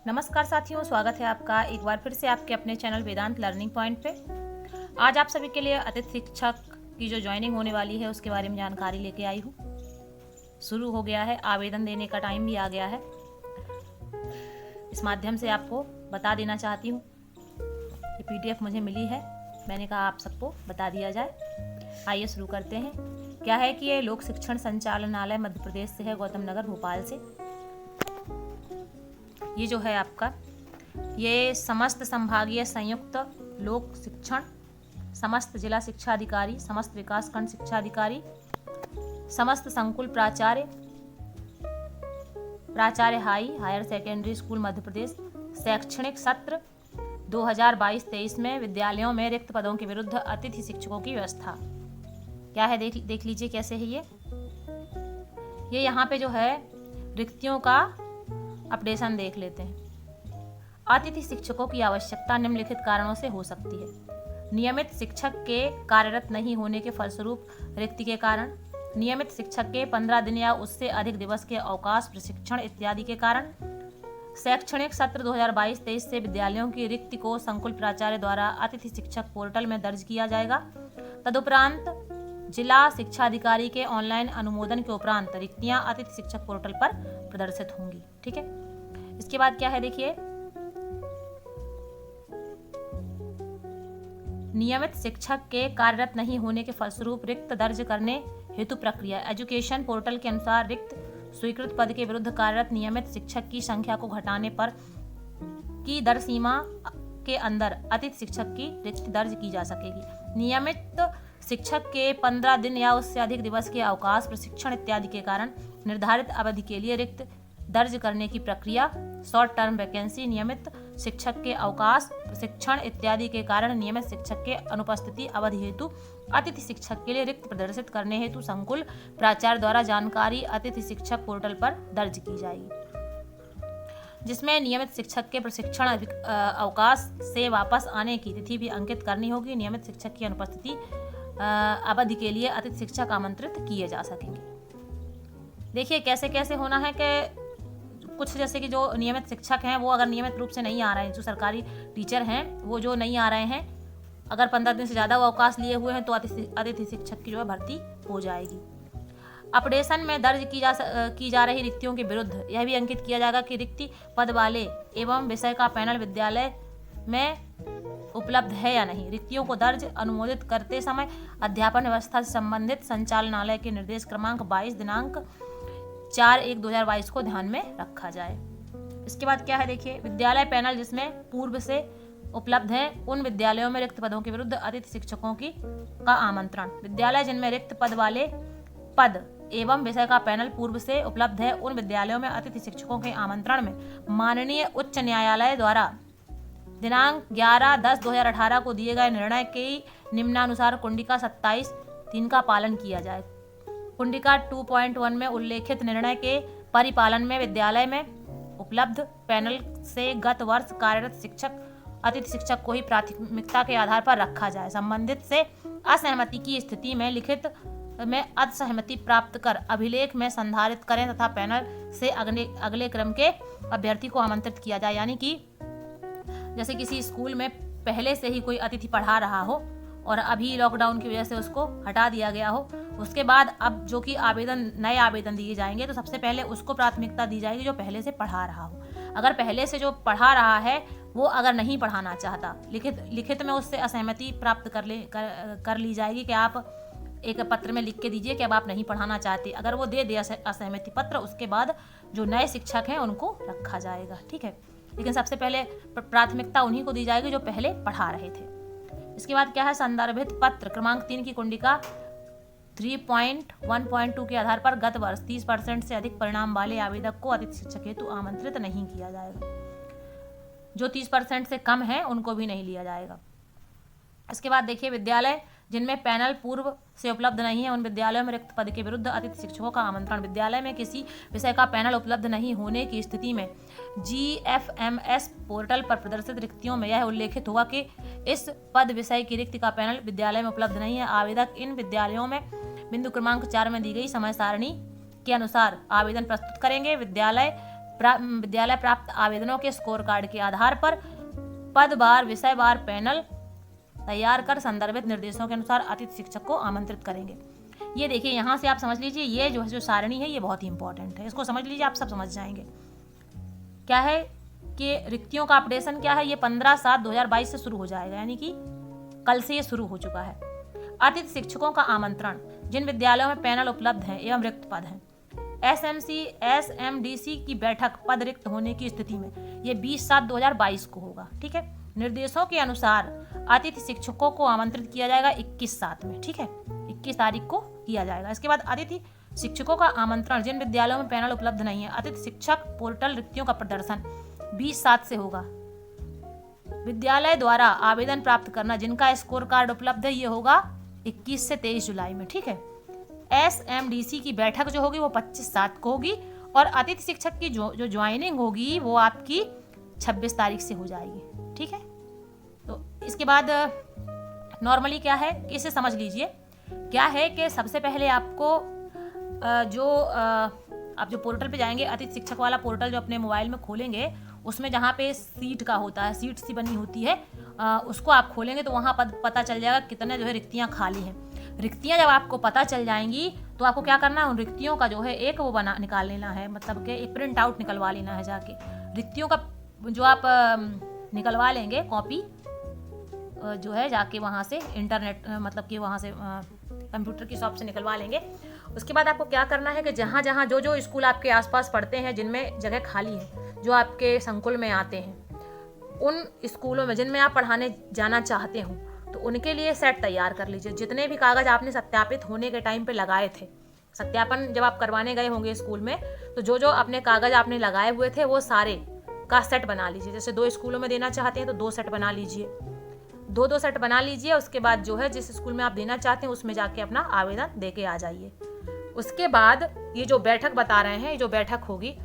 नमस्कार साथियों, स्वागत है आपका एक बार फिर से आपके अपने चैनल वेदांत लर्निंग पॉइंट पे। आज आप सभी के लिए अतिथि शिक्षक की जो ज्वाइनिंग होने वाली है उसके बारे में जानकारी लेके आई हूँ। शुरू हो गया है, आवेदन देने का टाइम भी आ गया है। इस माध्यम से आपको बता देना चाहती हूँ, ये PDF मुझे मिली है, मैंने कहा आप सबको बता दिया जाए। आइए शुरू करते हैं। क्या है कि ये लोक शिक्षण संचालनालय मध्य प्रदेश से है, गौतम नगर भोपाल से। ये जो है आपका, ये समस्त संभागीय संयुक्त लोक शिक्षण, समस्त जिला शिक्षा अधिकारी, समस्त विकास खंड शिक्षा अधिकारी, समस्त संकुल प्राचार्य higher secondary school Madhya Pradesh शैक्षणिक सत्र 2022-23 में विद्यालयों में रिक्त पदों के विरुद्ध अतिथि शिक्षकों की व्यवस्था क्या है, देख लीजिए कैसे है ये यहाँ पे जो है रिक्तियों का अपडेशन देख लेते हैं। अतिथि शिक्षकों की आवश्यकता निम्नलिखित कारणों से हो सकती है। नियमित शिक्षक के कार्यरत नहीं होने के फलस्वरूप रिक्ति के कारण, नियमित शिक्षक के 15 दिन या उससे अधिक दिवस के अवकाश, प्रशिक्षण इत्यादि के कारण, शैक्षणिक सत्र 2022-23 से विद्यालयों की रिक्ति को संकुल प्राचार्य द्वारा अतिथि शिक्षक पोर्टल में दर्ज किया जाएगा। तदुपरांत जिला शिक्षा अधिकारी के ऑनलाइन अनुमोदन के उपरांत रिक्तियां अतिथि शिक्षक पोर्टल पर प्रदर्शित होंगी। ठीक है, इसके बाद क्या है देखिए, नियमित शिक्षक के कार्यरत नहीं होने के फलस्वरूप रिक्त दर्ज करने हेतु प्रक्रिया। एजुकेशन पोर्टल के अनुसार रिक्त स्वीकृत पद के विरुद्ध कार्यरत नियमित शिक्षक की संख्या को घटाने पर की दर सीमा के अंदर अतिथि शिक्षक की रिक्ति दर्ज की जा सकेगी। नियमित शिक्षक के 15 दिन या उससे अधिक दिवस के अवकाश, प्रशिक्षण इत्यादि के कारण निर्धारित अवधि के लिए रिक्त दर्ज करने की प्रक्रिया। शॉर्ट टर्म वैकेंसी, नियमित शिक्षक के अवकाश, प्रशिक्षण इत्यादि के कारण नियमित शिक्षक के अनुपस्थिति अवधि हेतु अतिथि शिक्षक के लिए रिक्त प्रदर्शित करने हेतु संकुल प्राचार्य द्वारा जानकारी अतिथि शिक्षक पोर्टल पर दर्ज की जाएगी, जिसमें नियमित शिक्षक के प्रशिक्षण अवकाश से वापस आने की तिथि भी अंकित करनी होगी। नियमित शिक्षक की अनुपस्थिति अवधि के लिए अतिथि शिक्षक आमंत्रित किए जा सकेंगे। देखिए कैसे कैसे होना है कि कुछ जैसे कि जो नियमित शिक्षक हैं वो अगर नियमित रूप से नहीं आ रहे हैं, जो सरकारी टीचर हैं वो जो नहीं आ रहे हैं, अगर 15 दिन से ज़्यादा वो अवकाश लिए हुए हैं तो अतिथि शिक्षक की जो है भर्ती हो जाएगी। अपडेशन में दर्ज की जा रही रिक्तियों के विरुद्ध यह भी अंकित किया जाएगा कि रिक्ति पद वाले एवं विषय का पैनल विद्यालय में उपलब्ध है या नहीं। रिक्तियों को दर्ज अनुमोदित करते समय अध्यापन व्यवस्था से संबंधित संचालनालय के निर्देश क्रमांक 22 दिनांक 4/1/2022 को ध्यान में रखा जाए। इसके बाद क्या है देखिए, विद्यालय पैनल जिसमें पूर्व से उपलब्ध है उन विद्यालयों में रिक्त पदों के विरुद्ध अतिथि शिक्षकों का आमंत्रण। विद्यालय जिनमें रिक्त पद वाले पद एवं विषय का पैनल पूर्व से उपलब्ध है उन विद्यालयों में अतिथि शिक्षकों के आमंत्रण में माननीय उच्च न्यायालय द्वारा दिनांक 11/10/2018 को दिए गए निर्णय के निम्नानुसार कुंडिका 27(3) का पालन किया जाए। कुंडिका 2.1 में उल्लेखित निर्णय के परिपालन में विद्यालय में उपलब्ध पैनल से गत वर्ष कार्यरत शिक्षक अतिथि शिक्षक को ही प्राथमिकता के आधार पर रखा जाए। संबंधित से असहमति की स्थिति में लिखित में असहमति प्राप्त कर अभिलेख में संधारित करें तथा पैनल से अगले क्रम के अभ्यर्थी को आमंत्रित किया जाए। यानी कि जैसे किसी स्कूल में पहले से ही कोई अतिथि पढ़ा रहा हो और अभी लॉकडाउन की वजह से उसको हटा दिया गया हो, उसके बाद अब जो कि नए आवेदन दिए जाएंगे तो सबसे पहले उसको प्राथमिकता दी जाएगी जो पहले से पढ़ा रहा हो। अगर पहले से जो पढ़ा रहा है वो अगर नहीं पढ़ाना चाहता, लिखित में उससे असहमति प्राप्त कर ली जाएगी कि आप एक पत्र में लिख के दीजिए कि अब आप नहीं पढ़ाना चाहते। अगर वो दे दिया असहमति पत्र, उसके बाद जो नए शिक्षक हैं उनको रखा जाएगा। ठीक है, लेकिन सबसे पहले प्राथमिकता उन्हीं को दी जाएगी जो पहले पढ़ा रहे थे। इसके बाद क्या है, संदर्भित पत्र क्रमांक 3 की कुंडिका 3.1.2 के आधार पर गत वर्ष 30% से अधिक परिणाम वाले आवेदक को अतिथि शिक्षक हेतु आमंत्रित नहीं किया जाएगा। जो 30% से कम है उनको भी नहीं लिया जाएगा। इसके बाद देखिए, विद्यालय जिनमें पैनल पूर्व से उपलब्ध नहीं है उन विद्यालयों में रिक्त पद के विरुद्ध अतिथि शिक्षकों का आमंत्रण। विद्यालय में किसी विषय का पैनल उपलब्ध नहीं होने की स्थिति में GFMS पोर्टल पर प्रदर्शित रिक्तियों में यह उल्लेखित होगा कि इस पद विषय की रिक्ति का पैनल विद्यालय में उपलब्ध नहीं है। आवेदक इन विद्यालयों में बिंदु क्रमांक 4 में दी गई समय सारणी के अनुसार आवेदन प्रस्तुत करेंगे। विद्यालय विद्यालय प्राप्त आवेदनों के स्कोर कार्ड के आधार पर पदवार विषयवार पैनल तैयार कर संदर्भित निर्देशों के अनुसार अतिथि शिक्षक को आमंत्रित करेंगे। ये देखिए, यहाँ से आप समझ लीजिए, ये जो सारणी है ये बहुत ही इंपॉर्टेंट है, इसको समझ लीजिए, आप सब समझ जाएंगे। क्या है कि रिक्तियों का अपडेशन क्या है, ये 15/7/2022 से शुरू हो जाएगा, यानी कि कल से ये शुरू हो चुका है। अतिथि शिक्षकों का आमंत्रण, जिन विद्यालयों में पैनल उपलब्ध हैं एवं रिक्त पद हैं, SMC-SMDC की बैठक पद रिक्त होने की स्थिति में ये 20/7/2022 को होगा। ठीक है, निर्देशों के अनुसार अतिथि शिक्षकों को आमंत्रित किया जाएगा 21/7 में। ठीक है, 21 तारीख को किया जाएगा। इसके बाद अतिथि शिक्षकों का आमंत्रण, जिन विद्यालयों में पैनल उपलब्ध नहीं है, अतिथि शिक्षक पोर्टल रिक्तियों का प्रदर्शन 20/7 से होगा। विद्यालय द्वारा आवेदन प्राप्त करना, जिनका स्कोर कार्ड उपलब्ध है, ये होगा 21 से 23 जुलाई में। ठीक है, SMDC की बैठक जो होगी वो 25/7 को होगी और अतिथि शिक्षक की जो ज्वाइनिंग होगी वो आपकी 26 तारीख से हो जाएगी। ठीक है, तो इसके बाद नॉर्मली क्या है कि इसे समझ लीजिए। क्या है कि सबसे पहले आपको आप जो पोर्टल पे जाएंगे, अतिथि शिक्षक वाला पोर्टल जो अपने मोबाइल में खोलेंगे, उसमें जहाँ पे सीट का होता है, सीट सी बनी होती है, उसको आप खोलेंगे तो वहाँ पता चल जाएगा कितने जो है रिक्तियाँ खाली हैं। रिक्तियाँ जब आपको पता चल जाएंगी तो आपको क्या करना है, उन रिक्तियों का जो है एक वो निकाल लेना है, मतलब कि एक प्रिंट आउट निकलवा लेना है जाके। रिक्तियों का जो आप निकलवा लेंगे कॉपी जो है जाके वहाँ से इंटरनेट मतलब कि वहाँ से कंप्यूटर की शॉप से निकलवा लेंगे। उसके बाद आपको क्या करना है कि जहाँ जहाँ जो स्कूल आपके आसपास पढ़ते हैं, जिनमें जगह खाली है, जो आपके संकुल में आते हैं, उन स्कूलों में जिनमें आप पढ़ाने जाना चाहते हो, तो उनके लिए सेट तैयार कर लीजिए। जितने भी कागज़ आपने सत्यापित होने के टाइम पे लगाए थे, सत्यापन जब आप करवाने गए होंगे स्कूल में, तो जो अपने कागज़ आपने लगाए हुए थे वो सारे का सेट बना लीजिए। जैसे 2 स्कूलों में देना चाहते हैं तो 2 सेट बना लीजिए, 2 सेट बना लीजिए। उसके बाद जो है जिस स्कूल में आप देना चाहते हैं उसमें जाके अपना आवेदन दे के आ जाइए। उसके बाद ये जो बैठक बता रहे हैं, ये जो बैठक होगी,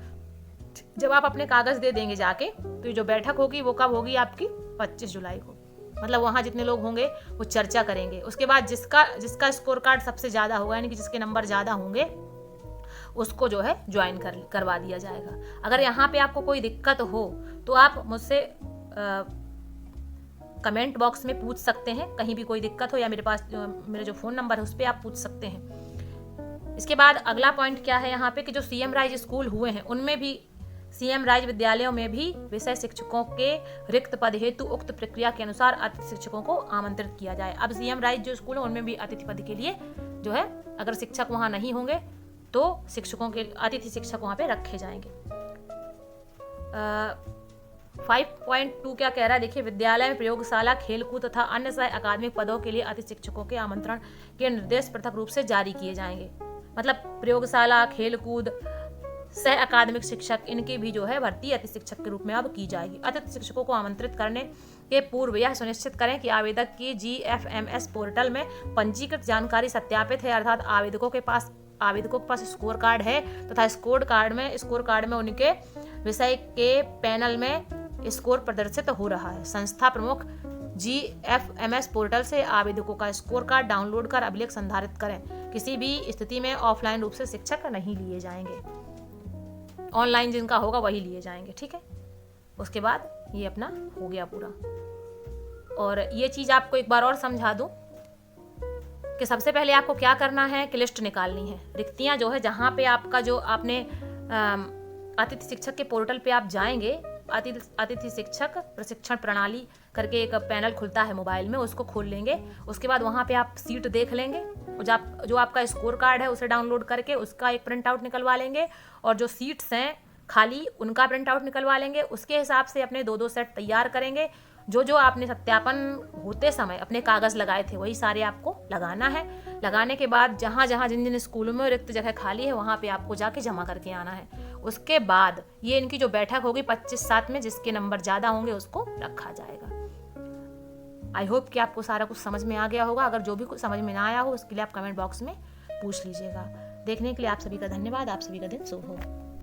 जब आप अपने कागज़ दे देंगे जाके, तो ये जो बैठक होगी वो कब होगी आपकी 25 जुलाई को। मतलब वहाँ जितने लोग होंगे वो चर्चा करेंगे। उसके बाद जिसका स्कोर कार्ड सबसे ज़्यादा होगा, यानी कि जिसके नंबर ज़्यादा होंगे, उसको जो है ज्वाइन करवा दिया जाएगा। अगर यहाँ पे आपको कोई दिक्कत हो तो आप मुझसे कमेंट बॉक्स में पूछ सकते हैं, कहीं भी कोई दिक्कत हो, या मेरे पास मेरा जो फ़ोन नंबर है उस पर आप पूछ सकते हैं। इसके बाद अगला पॉइंट क्या है यहाँ पे कि जो CM राइज स्कूल हुए हैं उनमें भी, CM राइज विद्यालयों में भी विषय शिक्षकों के रिक्त पद हेतु उक्त प्रक्रिया के अनुसार अतिथि शिक्षकों को आमंत्रित किया जाए। अब CM राइज जो स्कूल है उनमें भी अतिथि पद के लिए जो है, अगर शिक्षक वहाँ नहीं होंगे तो अतिथि शिक्षक वहाँ पे रखे जाएंगे। 5.2 क्या कह रहा है, देखिए, विद्यालय में प्रयोगशाला, खेलकूद तथा अन्य सह अकादमिक पदों के लिए अतिथि शिक्षकों के आमंत्रण के निर्देश पृथक रूप से जारी किए जाएंगे। मतलब प्रयोगशाला, खेलकूद, सह अकादमिक शिक्षक, इनकी भी जो है भर्ती अतिथि शिक्षक के रूप में अब की जाएगी। अतिथि शिक्षकों को आमंत्रित करने के पूर्व यह सुनिश्चित करें कि आवेदक की GFMS पोर्टल में पंजीकृत जानकारी सत्यापित है, अर्थात आवेदकों के पास स्कोर कार्ड है तथा स्कोर कार्ड में उनके विषय के पैनल में स्कोर प्रदर्शित हो रहा है। संस्था प्रमुख GFMS पोर्टल से आवेदकों का स्कोर कार्ड डाउनलोड कर अभिलेख संधारित करें। किसी भी स्थिति में ऑफलाइन रूप से शिक्षक नहीं लिए जाएंगे, ऑनलाइन जिनका होगा वही लिए जाएंगे। ठीक है, उसके बाद ये अपना हो गया पूरा। और ये चीज़ आपको एक बार और समझा दूं कि सबसे पहले आपको क्या करना है कि लिस्ट निकालनी है। रिक्तियां जो है, जहाँ पे आपका जो आपने अतिथि शिक्षक के पोर्टल पे आप जाएंगे, अतिथि शिक्षक प्रशिक्षण प्रणाली करके एक पैनल खुलता है मोबाइल में, उसको खोल लेंगे। उसके बाद वहाँ पे आप सीट देख लेंगे और जो आपका स्कोर कार्ड है उसे डाउनलोड करके उसका एक प्रिंट आउट निकलवा लेंगे, और जो सीट्स हैं खाली उनका प्रिंट आउट निकलवा लेंगे। उसके हिसाब से अपने 2 सेट तैयार करेंगे। जो आपने सत्यापन होते समय अपने कागज़ लगाए थे वही सारे आपको लगाना है। लगाने के बाद जिन स्कूलों में रिक्त जगह खाली है वहाँ पे आपको जाके जमा करके आना है। उसके बाद ये इनकी जो बैठक होगी 25/7 में, जिसके नंबर ज़्यादा होंगे उसको रखा जाएगा। आई होप कि आपको सारा कुछ समझ में आ गया होगा। अगर जो भी कुछ समझ में ना आया हो उसके लिए आप कमेंट बॉक्स में पूछ लीजिएगा। देखने के लिए आप सभी का धन्यवाद। आप सभी का दिन शुभ हो।